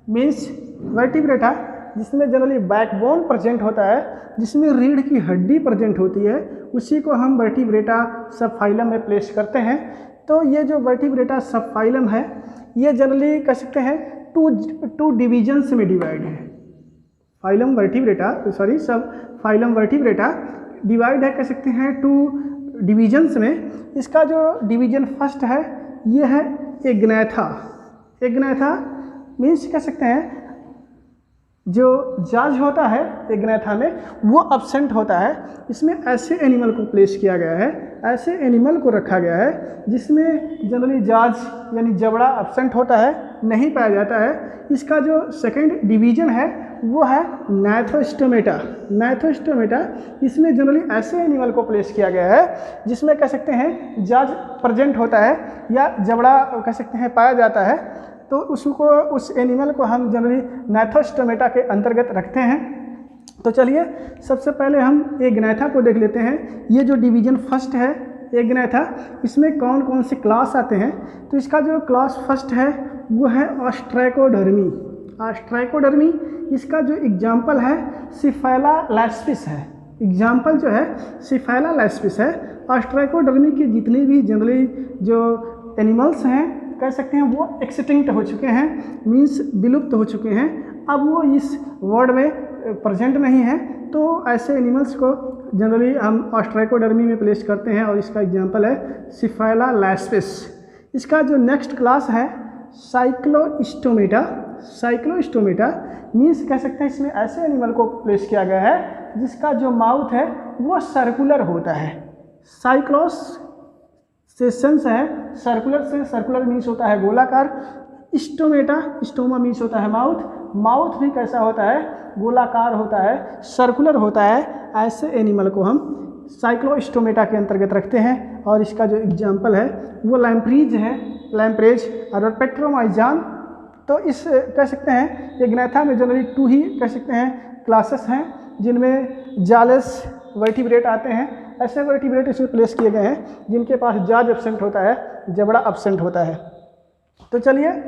मीन्स वर्टिब्रेटा जिसमें जनरली बैकबोन प्रेजेंट होता है, जिसमें रीढ़ की हड्डी प्रेजेंट होती है, उसी को हम वर्टिब्रेटा सब फाइलम में प्लेस करते हैं। तो ये जो वर्टिब्रेटा सब फाइलम है ये जनरली कह सकते हैं टू डिविजन्स में डिवाइड है। फाइलम वर्टिब्रेटा, सॉरी सब फाइलम वर्टिब्रेटा डिवाइड है कह सकते हैं टू डिविजन्स में। इसका जो डिवीजन फर्स्ट है ये है एग्नैथा। एग्नैथा मीन्स कह सकते हैं जो जाज होता है एग्नैथा में वो एब्सेंट होता है। इसमें ऐसे एनिमल को प्लेस किया गया है, ऐसे एनिमल को रखा गया है जिसमें जनरली जाज यानी जबड़ा एब्सेंट होता है, नहीं पाया जाता है। इसका जो सेकंड डिवीजन है वो है नाइथोस्टोमेटा। नाइथोस्टोमेटा इसमें जनरली ऐसे एनिमल को प्लेस किया गया है जिसमें कह सकते हैं जाज प्रेजेंट होता है या जबड़ा कह सकते हैं पाया जाता है, तो उसको उस एनिमल को हम जनरली नाइथोस्टोमेटा के अंतर्गत रखते हैं। तो चलिए सबसे पहले हम एग्नाइथा को देख लेते हैं। ये जो डिवीजन फर्स्ट है एग्नाइथा, इसमें कौन कौन से क्लास आते हैं। तो इसका जो क्लास फर्स्ट है वो है ऑस्ट्रैकोडर्मी। ऑस्ट्रैकोडर्मी इसका जो एग्जाम्पल है सिफेला लैस्पिस है। एग्जाम्पल जो है सिफेला लैस्पिस है। ऑस्ट्रैकोडर्मी के जितने भी जनरली जो एनिमल्स हैं कह सकते हैं वो एक्सटिंक्ट हो चुके हैं, मीन्स विलुप्त हो चुके हैं, अब वो इस वर्ल्ड में प्रेजेंट नहीं है। तो ऐसे एनिमल्स को जनरली हम ऑस्ट्रैकोडर्मी में प्लेस करते हैं और इसका एग्जांपल है सिफेला लैस्पिस। इसका जो नेक्स्ट क्लास है साइक्लोस्टोमेटा। साइक्लोस्टोमेटा मीन्स कह सकते हैं इसमें ऐसे एनिमल को प्लेस किया गया है जिसका जो माउथ है वो सर्कुलर होता है। साइक्लोस से सेंस है सर्कुलर, से सर्कुलर मीन्स होता है गोलाकार। स्टोमेटा स्टोमा मीन्स होता है माउथ, माउथ भी कैसा होता है गोलाकार होता है, सर्कुलर होता है। ऐसे एनिमल को हम साइक्लोस्टोमेटा के अंतर्गत रखते हैं और इसका जो एग्जाम्पल है वो लैम्प्रीज है, लैम्प्रेज और पेट्रोमाइजान। तो इस कह सकते हैं एग्नाइथा में जनरली 2 ही कह सकते हैं क्लासेस हैं जिनमें जालस वर्टिब्रेट आते हैं। ऐसे वर्टिब्रेट इसमें प्लेस किए गए हैं जिनके पास जाज एब्सेंट होता है, जबड़ा एब्सेंट होता है। तो चलिए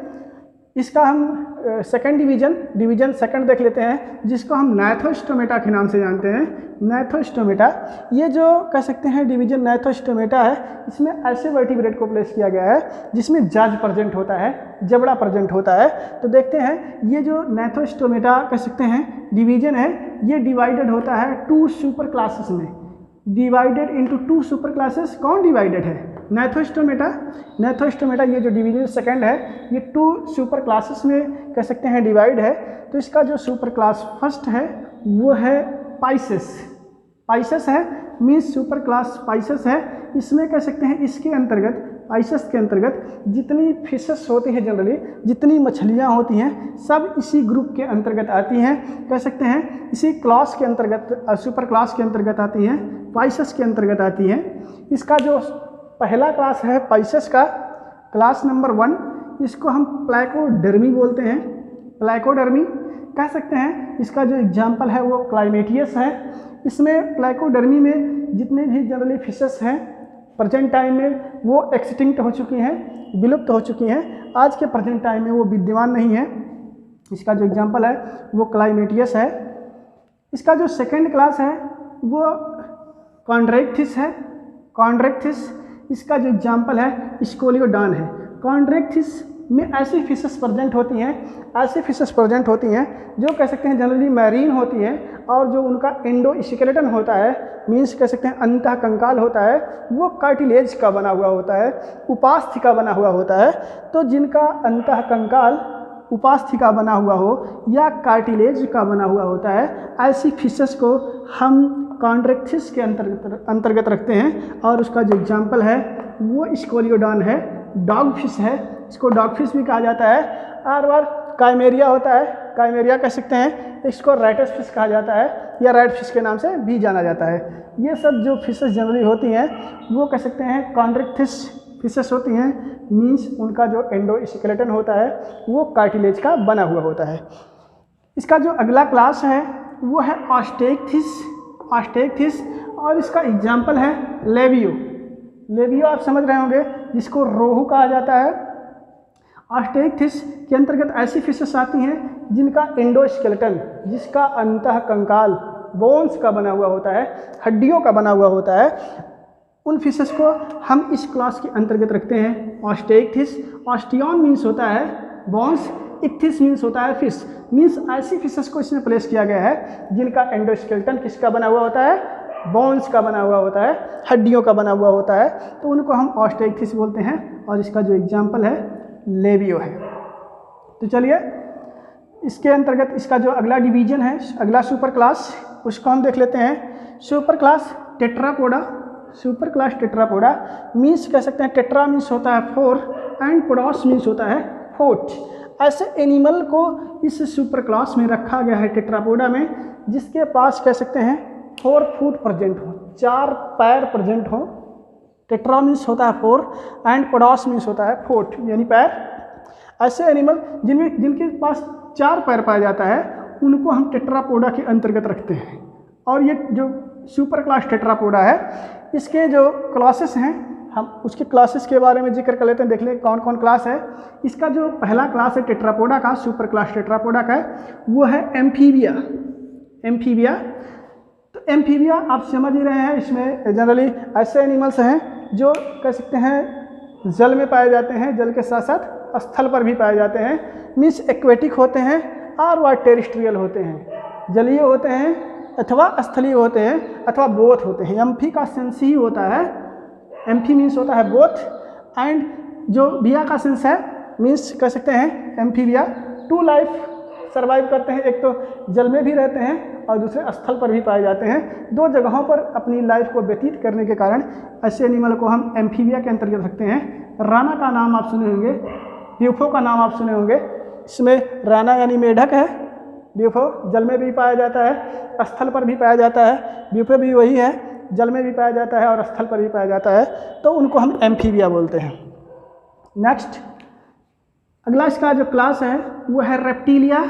इसका हम सेकंड डिवीजन सेकंड देख लेते हैं जिसको हम नाइथोस्टोमेटा के नाम से जानते हैं। नाइथोस्टोमेटा ये जो कह सकते हैं डिवीजन नाइथोस्टोमेटा है, इसमें ऐसे वर्टिब्रेट को प्लेस किया गया है जिसमें जाज प्रेजेंट होता है, जबड़ा प्रेजेंट होता है। तो देखते हैं ये जो नाइथोस्टोमेटा कह सकते हैं डिवीजन है ये डिवाइडेड होता है 2 सुपर क्लासेस में। Divided into 2 super classes. कौन डिवाइडेड है? नाइथोस्टोमेटा। नाइथोस्टोमेटा ये जो डिवीजन सेकंड है ये 2 सुपर क्लासेस में कह सकते हैं डिवाइड है। तो इसका जो सुपर क्लास फर्स्ट है वो है पाइसेस। पाइसेस है मीन्स सुपर क्लास पाइसेस है। इसमें कह सकते हैं इसके अंतर्गत पाइसेस के अंतर्गत जितनी फिशेस होती हैं जनरली, जितनी मछलियाँ होती हैं सब इसी ग्रुप के अंतर्गत आती हैं, कह सकते हैं इसी क्लास के अंतर्गत, सुपर क्लास के अंतर्गत आती हैं, पाइसेस के अंतर्गत आती हैं। इसका जो पहला क्लास है पाइसेस का, क्लास नंबर 1, इसको हम प्लाकोडर्मी बोलते हैं। प्लाकोडर्मी कह सकते हैं इसका जो एग्जाम्पल है वो क्लाइमेटियस है। इसमें प्लाकोडर्मी में जितने भी जनरली फिशेस हैं प्रेजेंट टाइम में वो एक्सटिंक्ट हो चुकी हैं, विलुप्त हो चुकी हैं, आज के प्रेजेंट टाइम में वो विद्यमान नहीं है। इसका जो एग्जाम्पल है वो क्लाइमेटियस है। इसका जो सेकंड क्लास है वो कॉन्ड्रेक्थिस है। कॉन्ड्रेक्थिस इसका जो एग्जाम्पल है स्कोलियोडान है। कॉन्ड्रेक्थिस में ऐसी फिशेस प्रेजेंट होती हैं, ऐसी फिशेस प्रेजेंट होती हैं जो कह सकते हैं जनरली मैरीन होती हैं और जो उनका एंडोस्केलेटन होता है, मीन्स कह सकते हैं अंतः कंकाल होता है, वो कार्टिलेज का बना हुआ होता है, उपास्थि का बना हुआ होता है। तो जिनका अंतः कंकाल उपास्थि का बना हुआ हो या कार्टिलेज का बना हुआ होता है, ऐसी फिशेस को हम कॉन्ड्रेक्थिस के अंतर्गत रखते हैं और उसका जो एग्जाम्पल है वो स्कोलियोडान है। डॉग फिश है, इसको डॉग फिश भी कहा जाता है। और काइमेरिया होता है, काइमेरिया कह सकते हैं, इसको राइटस फिश कहा जाता है या राइट फिश के नाम से भी जाना जाता है। ये सब जो फिशेस जनरली होती हैं वो कह सकते हैं कॉन्ड्रेक्थिस फिशेस होती हैं, मीन्स उनका जो एंडोस्केलेटन होता है वो कार्टिलेज का बना हुआ होता है। इसका जो अगला क्लास है वो है ऑस्टेक्थिस। ऑस्टेक्थिस और इसका एग्जाम्पल है लेबियो। लेबियो आप समझ रहे होंगे जिसको रोहू कहा जाता है। ऑस्टेक्थिस के अंतर्गत ऐसी फिशेस आती हैं जिनका एंडोस्केलेटन, जिसका अंतः कंकाल बोन्स का बना हुआ होता है, हड्डियों का बना हुआ होता है, उन फिशेस को हम इस क्लास के अंतर्गत रखते हैं ऑस्टेक्थिस। ऑस्टियन मीन्स होता है बोन्स, इक्थिस मीन्स होता है फिश, मीन्स ऐसी फिशेस को इसमें प्लेस किया गया है जिनका एंडोस्केलेटन किसका बना हुआ होता है, बोन्स का बना हुआ होता है, हड्डियों का बना हुआ होता है, तो उनको हम ऑस्टेक्थिस बोलते हैं और इसका जो एग्जाम्पल है लेबियो है। तो चलिए इसके अंतर्गत इसका जो अगला डिवीजन है, अगला सुपर क्लास, उसको हम देख लेते हैं। Super class Tetrapoda. Super class Tetrapoda means कह सकते हैं टेट्रा मीन्स होता है 4 एंड पोडॉस मीन्स होता है 4। ऐसे एनिमल को इस सुपर क्लास में रखा गया है टेट्रापोडा में, जिसके पास कह सकते हैं 4 फुट प्रेजेंट हो, 4 पैर प्रेजेंट हो। टेट्रा मीन्स होता है 4 एंड पोडॉस मीन्स होता है फुट यानी पैर। ऐसे एनिमल जिनके पास 4 पैर पाया जाता है उनको हम टेट्रापोडा के अंतर्गत रखते हैं। और ये जो सुपर क्लास टेट्रापोडा है, इसके जो क्लासेस हैं हम उसके क्लासेस के बारे में जिक्र कर लेते हैं, देख लें कौन कौन क्लास है। इसका जो पहला क्लास है टेट्रापोडा का, सुपर क्लास टेट्रापोडा का, वो है एम्फीबिया। एम्फीबिया, तो एम्फीबिया आप समझ ही रहे हैं, इसमें जनरली ऐसे एनिमल्स हैं जो कह सकते हैं जल में पाए जाते हैं, जल के साथ साथ स्थल पर भी पाए जाते हैं। मीन्स एक्वेटिक होते हैं और वह टेरिस्ट्रियल होते हैं, जलीय होते हैं अथवा स्थलीय होते हैं अथवा बोथ होते हैं। एम्फी का सेंस ही होता है, एम्फी मीन्स होता है बोथ, एंड जो बिया का सेंस है मीन्स कह सकते हैं एम्फीबिया 2 लाइफ सर्वाइव करते हैं, एक तो जल में भी रहते हैं और दूसरे स्थल पर भी पाए जाते हैं। 2 जगहों पर अपनी लाइफ को व्यतीत करने के कारण ऐसे एनिमल को हम एम्फीबिया के अंतर्गत रखते हैं। राना का नाम आप सुने होंगे, ब्यूफो का नाम आप सुने होंगे। इसमें राना यानी मेढक है, ब्यूफो जल में भी पाया जाता है, स्थल पर भी पाया जाता है। ब्यूफो भी वही है, जल में भी पाया जाता है और स्थल पर भी पाया जाता है, तो उनको हम एम्फीबिया बोलते हैं। नेक्स्ट अगला इसका जो क्लास है वो है रेप्टिलिया।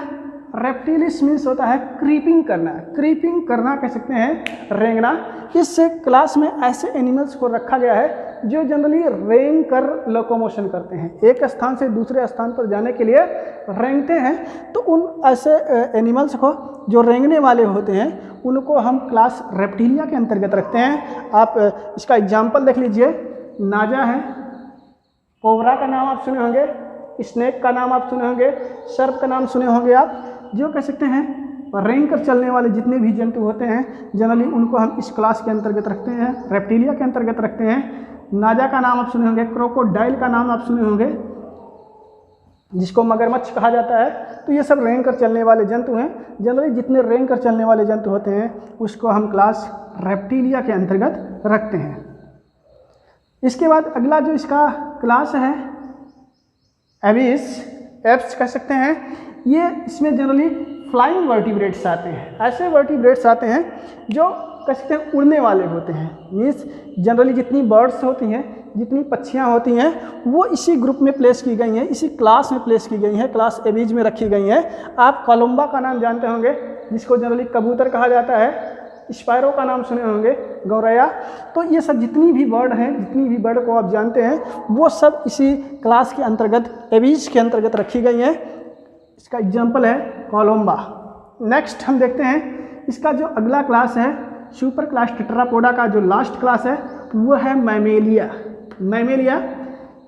रेप्टिलिस मीन्स होता है क्रीपिंग करना, क्रीपिंग करना कह सकते हैं, रेंगना। इस क्लास में ऐसे एनिमल्स को रखा गया है जो जनरली रेंग कर लोकोमोशन करते हैं, एक स्थान से दूसरे स्थान पर जाने के लिए रेंगते हैं। तो उन ऐसे एनिमल्स को जो रेंगने वाले होते हैं उनको हम क्लास रेप्टिलिया के अंतर्गत रखते हैं। आप इसका एग्जाम्पल देख लीजिए, नाजा है, कोबरा का नाम आप सुने होंगे, स्नेक का नाम आप सुने होंगे, सर्प का नाम सुने होंगे आप। जो कह सकते हैं रेंग कर चलने वाले जितने भी जंतु होते हैं जनरली उनको हम इस क्लास के अंतर्गत रखते हैं, रेप्टिलिया के अंतर्गत रखते हैं। नाजा का नाम आप सुने होंगे, क्रोकोडाइल का नाम आप सुने होंगे जिसको मगरमच्छ कहा जाता है। तो ये सब रेंग कर चलने वाले जंतु हैं। जनरली जितने रेंग कर चलने वाले जंतु होते हैं उसको हम क्लास रेप्टिलिया के अंतर्गत रखते हैं। इसके बाद अगला जो इसका क्लास है एविस, एप्स कह सकते हैं। ये इसमें जनरली फ्लाइंग वर्टिब्रेट्स आते हैं, ऐसे वर्टिब्रेट्स आते हैं जो कह सकते हैं उड़ने वाले होते हैं। मीन्स जनरली जितनी बर्ड्स होती हैं, जितनी पक्षियाँ होती हैं वो इसी ग्रुप में प्लेस की गई हैं, इसी क्लास में प्लेस की गई हैं, क्लास एविज में रखी गई हैं। आप कोलंबा का नाम जानते होंगे जिसको जनरली कबूतर कहा जाता है, स्पायरो का नाम सुने होंगे, गौरैया। तो ये सब जितनी भी बर्ड हैं, जितनी भी बर्ड को आप जानते हैं वो सब इसी क्लास के अंतर्गत एविज के अंतर्गत रखी गई हैं। इसका एग्जाम्पल है कोलंबा। नेक्स्ट हम देखते हैं इसका जो अगला क्लास है सुपर क्लास टेट्रापोडा का जो लास्ट क्लास है वो है मैमेलिया। मैमेलिया,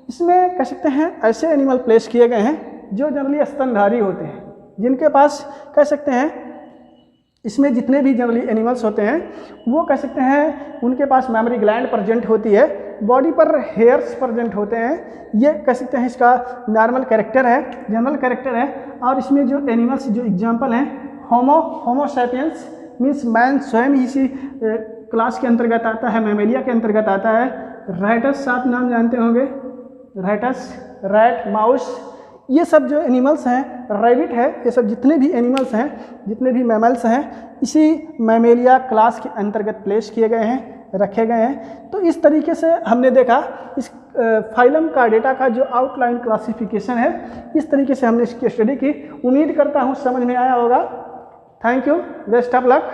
इसमें कह सकते हैं ऐसे एनिमल प्लेस किए गए हैं जो जनरली स्तनधारी होते हैं, जिनके पास कह सकते हैं इसमें जितने भी जनरली एनिमल्स होते हैं वो कह सकते हैं उनके पास मेमोरी ग्लैंड प्रेजेंट होती है, बॉडी पर हेयर्स प्रेजेंट होते हैं। ये कह सकते हैं इसका नॉर्मल कैरेक्टर है, जनरल कैरेक्टर है। और इसमें जो एनिमल्स जो एग्जांपल हैं होमो सैपियंस मीन्स मैन स्वयं इसी क्लास के अंतर्गत आता है, मैमेलिया के अंतर्गत आता है। रैटस आप नाम जानते होंगे, रैटस, रैट, माउस, ये सब जो एनिमल्स हैं, रैबिट है, ये सब जितने भी एनिमल्स हैं, जितने भी मैमल्स हैं इसी मैमेलिया क्लास के अंतर्गत प्लेस किए गए हैं, रखे गए हैं। तो इस तरीके से हमने देखा इस फाइलम कार्डेटा का जो आउटलाइन क्लासिफिकेशन है, इस तरीके से हमने इसकी स्टडी की। उम्मीद करता हूँ समझ में आया होगा। Thank you, best of luck.